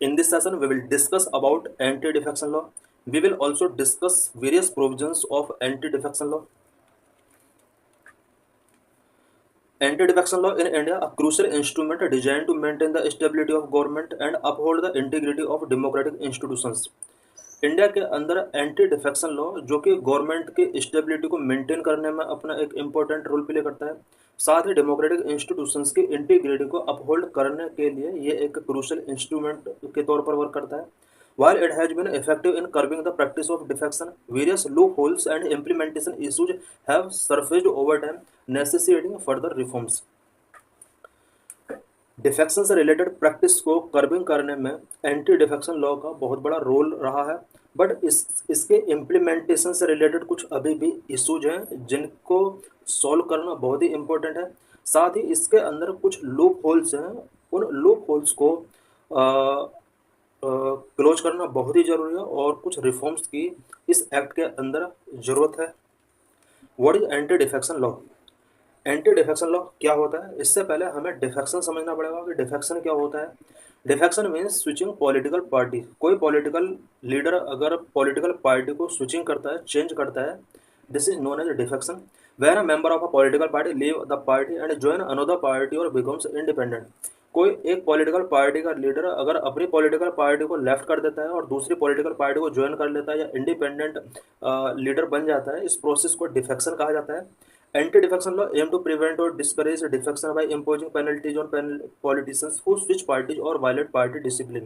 In this session, we will discuss about anti-defection law. We will also discuss various provisions of anti-defection law. Anti-defection law in India, a crucial instrument designed to maintain the stability of government and uphold the integrity of democratic institutions. India के अंदर anti defection law जो कि government की stability को maintain करने में अपना एक इम्पोर्टेंट रोल प्ले करता है, साथ ही डेमोक्रेटिक इंस्टीट्यूशंस की इंटीग्रिटी को अपहोल्ड करने के लिए ये एक क्रूशियल इंस्ट्रूमेंट के तौर पर वर्क करता है. While it has been effective in curbing the practice of defection, various loopholes and implementation issues have surfaced over time, necessitating further reforms. Defection से रिलेटेड प्रैक्टिस को कर्बिंग करने में एंटी डिफेक्शन लॉ का बहुत बड़ा role रहा है, but इसके इम्प्लीमेंटेशन से रिलेटेड कुछ अभी भी इश्यूज हैं जिनको सॉल्व करना बहुत ही इम्पोर्टेंट है. साथ ही इसके अंदर कुछ लूप होल्स हैं, उन लूप होल्स को क्लोज करना बहुत ही ज़रूरी है और कुछ रिफॉर्म्स की इस एक्ट के अंदर ज़रूरत है. What is anti defection law? Anti defection law क्या होता है? इससे पहले हमें डिफेक्शन समझना पड़ेगा कि डिफेक्शन क्या होता है. Defection means switching political party. कोई पॉलिटिकल लीडर अगर पॉलिटिकल पार्टी को स्विचिंग करता है, चेंज करता है, this is known as defection. Where a member of a political party leave the party and join another party or becomes independent. कोई एक political party का लीडर अगर अपनी पॉलिटिकल पार्टी को लेफ्ट कर देता है और दूसरी पॉलिटिकल पार्टी को ज्वाइन कर लेता है या इंडिपेंडेंट लीडर बन जाता है, इस प्रोसेस को डिफेक्शन कहा जाता है. Anti-defection law aim to prevent or discourage defection by imposing penalties on politicians who switch parties or violate party discipline.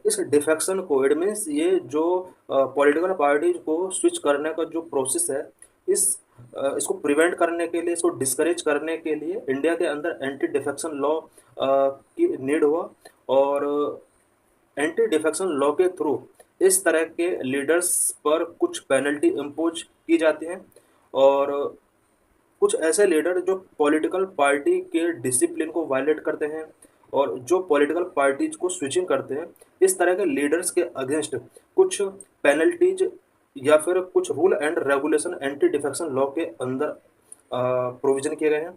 इस डिफेक्शन को इट मीन्स ये जो पॉलिटिकल पार्टीज को स्विच करने का जो प्रोसेस है, इसको प्रिवेंट करने के लिए, इसको डिस्करेज करने के लिए इंडिया के अंदर एंटी डिफेक्शन लॉ की नीड हुआ. और एंटी डिफेक्शन लॉ के थ्रू इस तरह के लीडर्स पर कुछ पेनल्टी इम्पोज की जाती हैं और कुछ ऐसे लीडर जो पॉलिटिकल पार्टी के डिसिप्लिन को वायलेट करते हैं और जो पॉलिटिकल पार्टीज को स्विचिंग करते हैं, इस तरह के लीडर्स के अगेंस्ट कुछ पेनल्टीज या फिर कुछ rule and regulation anti defection law के अंदर प्रोविजन किए गए हैं.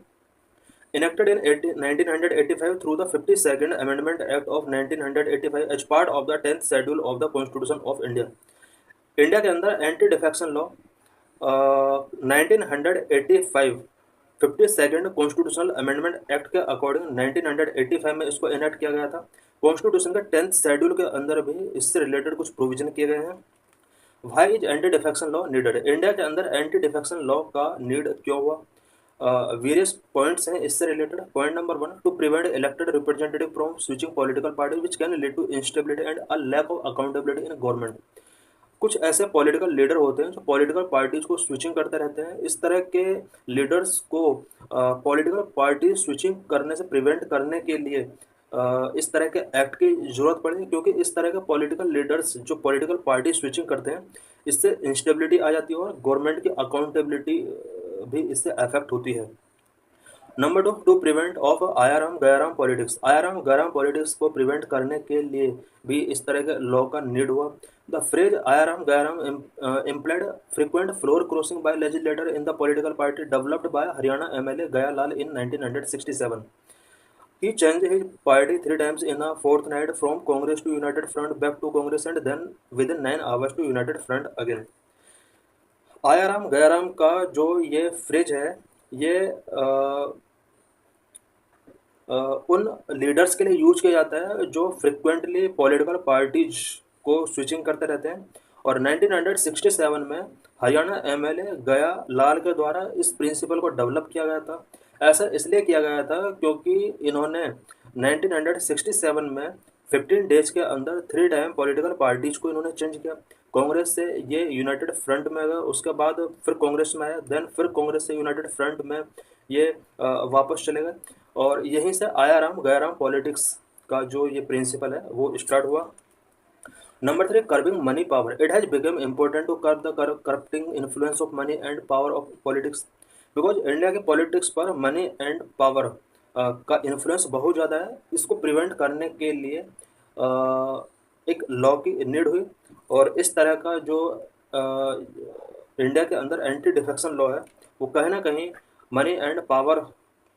Enacted in 1985 through the 52nd Amendment Act of 1985 as part of the 10th Schedule of the Constitution of India. India के अंदर anti defection law 1985 52nd constitutional amendment act के according 1985 में इसको इनेक्ट किया गया था. कॉन्स्टिट्यूशन के 10th शेड्यूल के अंदर भी इससे रिलेटेड कुछ प्रोविजन किए गए हैं. Why is anti defection law needed? India के अंदर एंटी डिफेक्शन लॉ का नीड क्यों हुआ? वेरियस पॉइंट्स हैं इससे related. Point number 1, to prevent elected representative from switching political party which can lead to instability and a lack of accountability in government. कुछ ऐसे political leader होते हैं जो पॉलिटिकल पार्टीज को स्विचिंग करते रहते हैं. इस तरह के लीडर्स को पॉलिटिकल पार्टी स्विचिंग करने से प्रिवेंट करने के लिए इस तरह के एक्ट की ज़रूरत पड़ी, क्योंकि इस तरह के पॉलिटिकल लीडर्स जो पॉलिटिकल पार्टी स्विचिंग करते हैं, इससे इंस्टेबिलिटी आ जाती है और गवर्नमेंट की अकाउंटेबिलिटी भी इससे अफेक्ट होती है. Number 2, to prevent of Aayaram Gayaram politics. Aayaram Gayaram politics को प्रिवेंट करने के लिए भी इस तरह के लॉ का नीड हुआ. The phrase Aaya Ram Gaya Ram implied frequent floor crossing by legislator in the political party developed by Haryana MLA Gaya Lal in 1967. He changed his party 3 times in a fortnight from Congress to United Front, back to Congress and then within 9 hours to United Front again. Aaya Ram Gaya Ram का जो ये phrase है, ये उन leaders के लिए use किया जाता है जो फ्रिक्वेंटली पॉलिटिकल पार्टीज को स्विचिंग करते रहते हैं. और 1967 में हरियाणा एमएलए गया लाल के द्वारा इस प्रिंसिपल को डेवलप किया गया था. ऐसा इसलिए किया गया था क्योंकि इन्होंने 1967 में 15 डेज के अंदर 3 टाइम पॉलिटिकल पार्टीज को इन्होंने चेंज किया. कांग्रेस से ये यूनाइटेड फ्रंट में गया, उसके बाद फिर कांग्रेस में आया, देन फिर कांग्रेस से यूनाइटेड फ्रंट में ये वापस चले गए. और यहीं से आयाराम गयाराम पॉलिटिक्स का जो ये प्रिंसिपल है वो स्टार्ट हुआ. Number 3, curbing money power. It has become important to curb the corrupting influence of money and power of politics, because India के पॉलिटिक्स पर मनी एंड पावर का इन्फ्लुएंस बहुत ज़्यादा है. इसको प्रिवेंट करने के लिए एक लॉ की नीड हुई और इस तरह का जो इंडिया के अंदर एंटी डिफेक्शन लॉ है वो कहीं ना कहीं मनी एंड पावर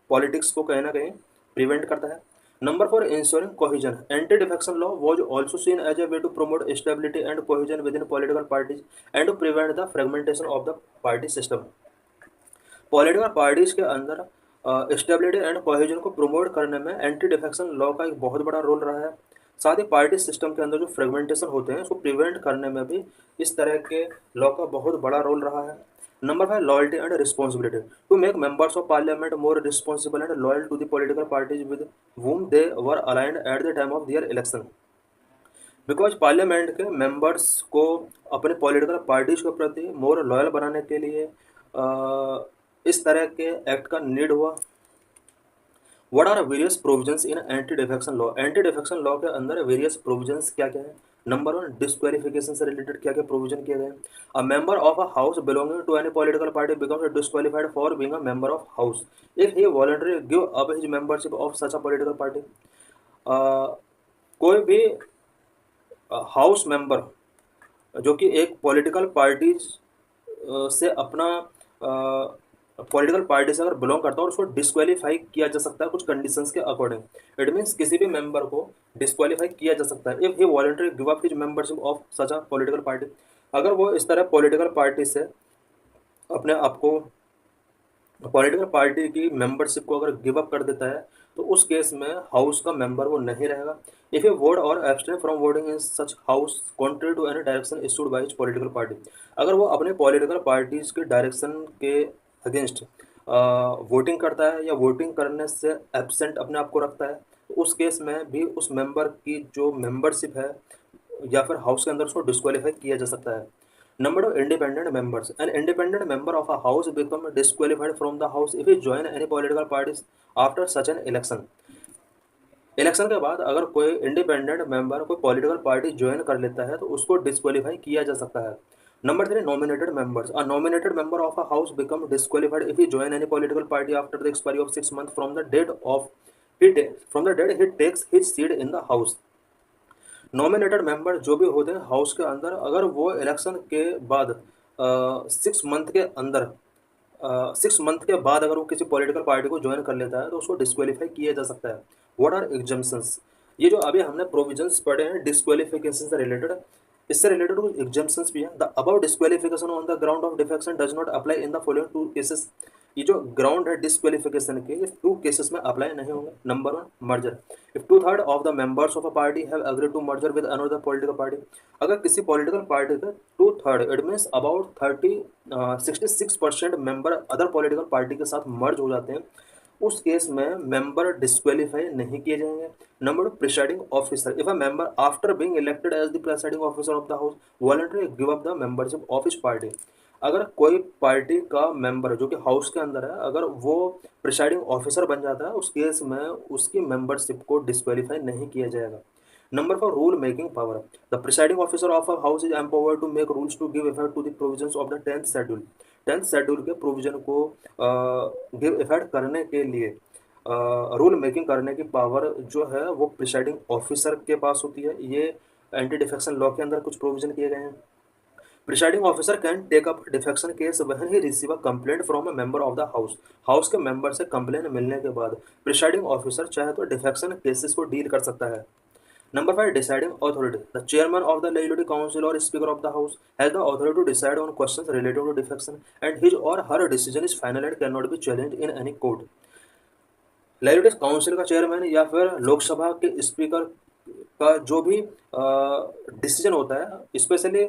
पॉलिटिक्स को कहीं ना कहीं प्रिवेंट करता है. Number 4, ensuring cohesion. Anti-defection law was also seen as a way to promote stability and cohesion within political parties and to prevent the fragmentation of the party system. Political parties के अंदर stability and cohesion को promote करने में anti defection law का एक बहुत बड़ा role रहा है। साथ ही पार्टी सिस्टम के अंदर जो फ्रेगमेंटेशन होते हैं उसको प्रिवेंट करने में भी इस तरह के लॉ का बहुत बड़ा रोल रहा है। Number 5, loyalty and responsibility to make members of parliament more responsible and loyal to the political parties with whom they were aligned at the time of their election। Because parliament के members को अपने political parties के प्रति मोर loyal बनाने के लिए इस तरह के एक्ट का नीड हुआ। What are various provisions in anti defection law? Anti defection law के अंदर वेरियस प्रोविजंस क्या क्या है? नंबर 1, डिस्क्वालिफिकेशन से रिलेटेड क्या क्या प्रोविजन किए गए? A member of a house belonging to any political party becomes disqualified for being a member of house if he voluntary give up his membership of such a political party. कोई भी house member जो कि एक political party से अपना political party से अगर belong करता है और उसको डिस्क्वालीफाई किया जा सकता है कुछ कंडीशंस के अकॉर्डिंग। इट मीन्स किसी भी मेंबर को डिस्क्वालीफाई किया जा सकता है if he voluntary give up his membership of such a political party. अगर वो इस तरह पॉलिटिकल पार्टी से अपने आप को पॉलिटिकल पार्टी की मेंबरशिप को अगर गिव अप कर देता है तो उस केस में हाउस का मेंबर वो नहीं रहेगा। If a vote or abstain from voting in such house contrary to any direction issued by his political party. अगर वो अपने पॉलिटिकल पार्टीज के डायरेक्शन के अगेंस्ट वोटिंग करता है या वोटिंग करने से एब्सेंट अपने आप को रखता है तो उस केस में भी उस मेंबर की जो मेंबरशिप है या फिर हाउस के अंदर उसको डिस्क्वालीफाई किया जा सकता है। Number 2, independent members. An independent member of a house become disqualified from the house if he join any political parties after such an election। Election के बाद अगर कोई इंडिपेंडेंट मेंबर कोई पॉलिटिकल पार्टी ज्वाइन कर लेता है तो उसको डिस्क्वालीफाई किया जा सकता है। Number 3, nominated members. A nominated member of a house become disqualified if he join any political party after the expiry of 6 month from the date he takes his seat in the house. Nominated member जो भी होते हैं house के अंदर अगर वो election के बाद 6 मंथ के अंदर 6 मंथ के बाद अगर वो किसी पॉलिटिकल पार्टी को ज्वाइन कर लेता है तो उसको डिस्क्वालीफाई किया जा सकता है। What are exemptions? ये जो अभी हमने प्रोविजंस पढ़े हैं डिस्क्वालिफिकेशन से रिलेटेड, इससे रिलेटेड कुछ एग्जम्पशंस भी हैं। The above disqualification on the ground of defection does not apply in the following 2 cases. ये जो ग्राउंड है डिस्क्वालिफिकेशन के ये 2 केसेस में अप्लाई नहीं होंगे। Number 1, merger. If 2/3 of the members of a party have agreed to merger with another political party. अगर किसी पॉलिटिकल पार्टी के 2/3 it means about 66% member other political party के साथ मर्ज हो जाते हैं उस केस में मेंबर डिस्क्वालीफाई नहीं किए जाएंगे। Number 2, presiding officer. If a member after being elected as the presiding officer of the house voluntary give up the membership of his party. अगर कोई पार्टी का मेंबर जो कि हाउस के अंदर है अगर वो प्रिसाइडिंग ऑफिसर बन जाता है उस केस में उसकी मेंबरशिप को डिस्क्वालीफाई नहीं किया जाएगा। Number 4, rule making power. The presiding officer of a house is empowered to make rules to give effect to the provisions of the 10th schedule. 10th schedule के प्रोविजन को give effect करने के लिए rule making करने की power जो है वो प्रिसाइडिंग ऑफिसर के पास होती है। ये एंटी डिफेक्शन लॉ के अंदर कुछ प्रोविजन किए गए हैं। Presiding officer can take up defection case when he receive a complaint from a member of the house. House के मेंबर से कंप्लेंट मिलने के बाद प्रिसाइडिंग ऑफिसर चाहे तो डिफेक्शन केसेस को डील कर सकता है। Number 5, deciding authority. The chairman of the legislative council or speaker of the house has the authority to decide on questions related to defection and his or her decision is final and cannot be challenged in any court। Legislative council का chairman या फिर लोकसभा के speaker का जो भी decision होता है specially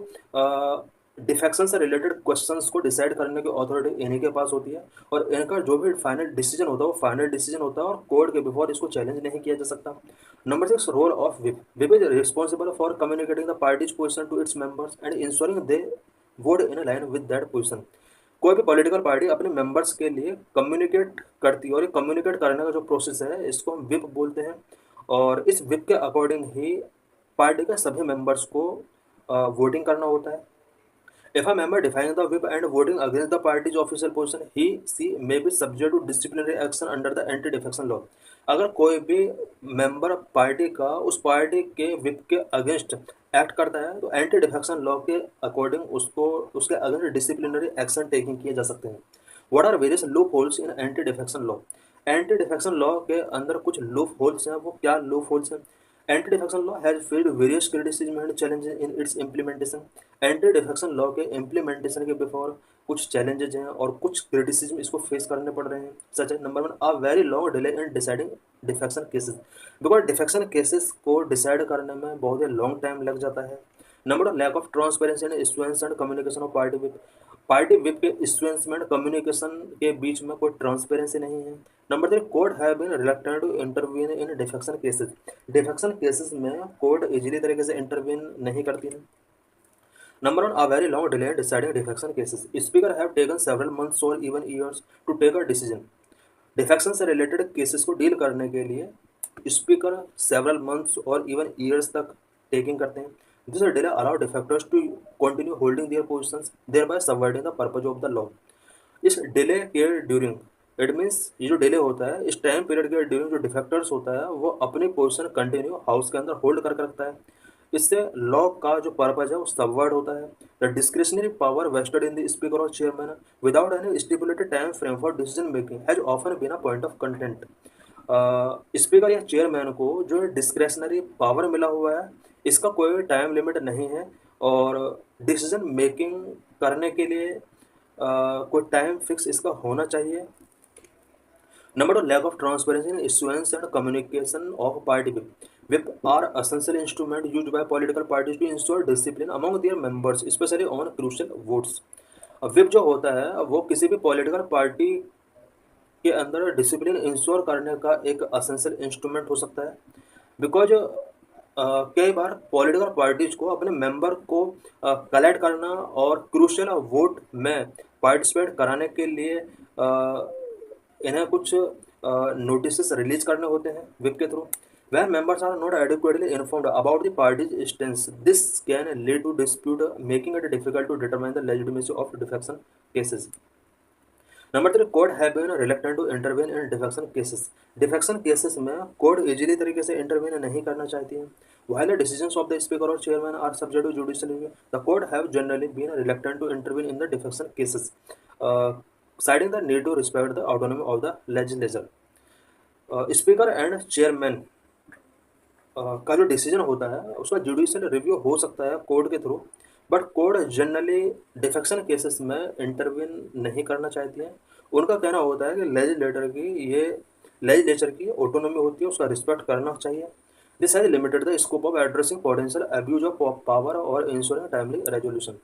defection से रिलेटेड क्वेश्चंस को डिसाइड करने की अथॉरिटी इन्हीं के पास होती है और इनका जो भी फाइनल डिसीजन होता है वो फाइनल डिसीजन होता है और कोर्ट के बिफोर इसको चैलेंज नहीं किया जा सकता। Number 6, role of whip. Whip is responsible for communicating the parties position to its members and ensuring they vote in line with that position. कोई भी पॉलिटिकल पार्टी अपने मेंबर्स के लिए कम्युनिकेट करती है और ये कम्युनिकेट करने का जो प्रोसेस है इसको हम विप बोलते हैं और इस विप के अकॉर्डिंग ही पार्टी के सभी मेंबर्स को वोटिंग करना होता है। If a member defying the whip and voting against the party's official position, he/she may be subject to disciplinary action under the anti-defection law। अगर कोई भी मेंबर पार्टी का उस पार्टी के विप के अगेंस्ट एक्ट करता है तो एंटी डिफेक्शन लॉ के अकॉर्डिंग उसको उसके अगेंस्ट डिसिप्लिनरी एक्शन टेकिंग किए जा सकते हैं। What are various loopholes in anti defection law? Anti defection law के अंदर कुछ लूप होल्स हैं। वो क्या लूप होल्स हैं? Anti defection law has faced various criticism and challenges in its implementation. Anti defection law के implementation के before कुछ चैलेंजेस हैं और कुछ क्रिटिसिज्म इसको फेस करने पड़ रहे हैं। सच है, number one, a very long delay in deciding defection cases, because defection cases को डिसाइड करने में बहुत ही लॉन्ग टाइम लग जाता है। Number one, lack of transparency and issuance and communication of party whip. Party whip के इश्यूएंस में कम्युनिकेशन के बीच में कोई ट्रांसपेरेंसी नहीं है। Number three, court have been reluctant to intervene in defection cases. Defection cases में कोर्ट इजीली तरीके से इंटरवीन नहीं करती है। Number one, a very long delay in deciding defection cases. Speaker have taken several months or even years to take a decision. Defection से related cases को deal करने के लिए स्पीकर सेवरल मंथ्स और इवन ईयर्स तक taking करते हैं। This delay allow defectors to continue holding their positions, thereby subverting the purpose of the law. इस डिले के ड्यूरिंग, इट मीन्स ये जो डिले होता है इस टाइम पीरियड के ड्यूरिंग जो डिफेक्टर्स होता है वो अपनी पोजीशन कंटिन्यू हाउस के अंदर होल्ड करके रखता है। इससे लॉ का जो पर्पज है वो सबवर्ट होता है। The discretionary power vested in the speaker और chairman without any stipulated time frame for decision making has often been a point of content. Speaker या चेयरमैन को जो डिस्क्रेशनरी पावर मिला हुआ है इसका कोई टाइम लिमिट नहीं है और डिसीजन मेकिंग करने के लिए कोई टाइम फिक्स इसका होना चाहिए। Number two, lack of transparency in issuance and communication of party whip. Whip are essential instrument used by political parties to ensure discipline among their members, especially on crucial votes. अब whip जो होता है वो किसी भी political party के अंदर discipline ensure करने का एक असेंशियल इंस्ट्रूमेंट हो सकता है। बिकॉज कई बार पॉलिटिकल पार्टीज को अपने मेंबर को कलेक्ट करना और क्रूशियल वोट में पार्टिसिपेट कराने के लिए इन्हें कुछ नोटिस रिलीज करने होते हैं विप के through. When members are not adequately informed about the party's stance, this can lead to dispute, making it difficult to determine the legitimacy of defection cases. Number three, court have been reluctant to intervene in defection cases. Defection cases में court easily तरीके से intervene नहीं करना चाहती है। While the decisions of the speaker or chairman are subject to judicial review, the court have generally been reluctant to intervene in the defection cases, citing the need to respect the autonomy of the legislature. Speaker and chairman का जो decision होता है उसका judicial review हो सकता है court के through, but court generally defection cases में इंटरवीन नहीं करना चाहती है। उनका कहना होता है कि लेजिस्लेचर की ऑटोनॉमी होती है, उसका रिस्पेक्ट करना चाहिए। This has limited the scope of addressing potential abuse of power और इंश्योरिंग टाइमली रेजोल्यूशन।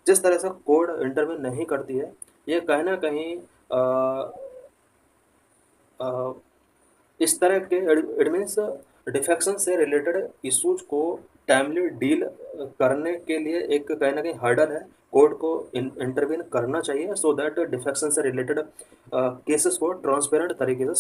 जिस तरह से कोर्ट इंटरवीन नहीं करती है ये कहीं ना कहीं इस तरह के इट मीन्स डिफेक्शन से रिलेटेड इश्यूज को टाइमली डील करने के लिए एक कहीं ना कहीं हर्डल है। कोर्ट को इंटरवीन करना चाहिए सो दैट डिफेक्शन से रिलेटेड केसेस को ट्रांसपेरेंट तरीके से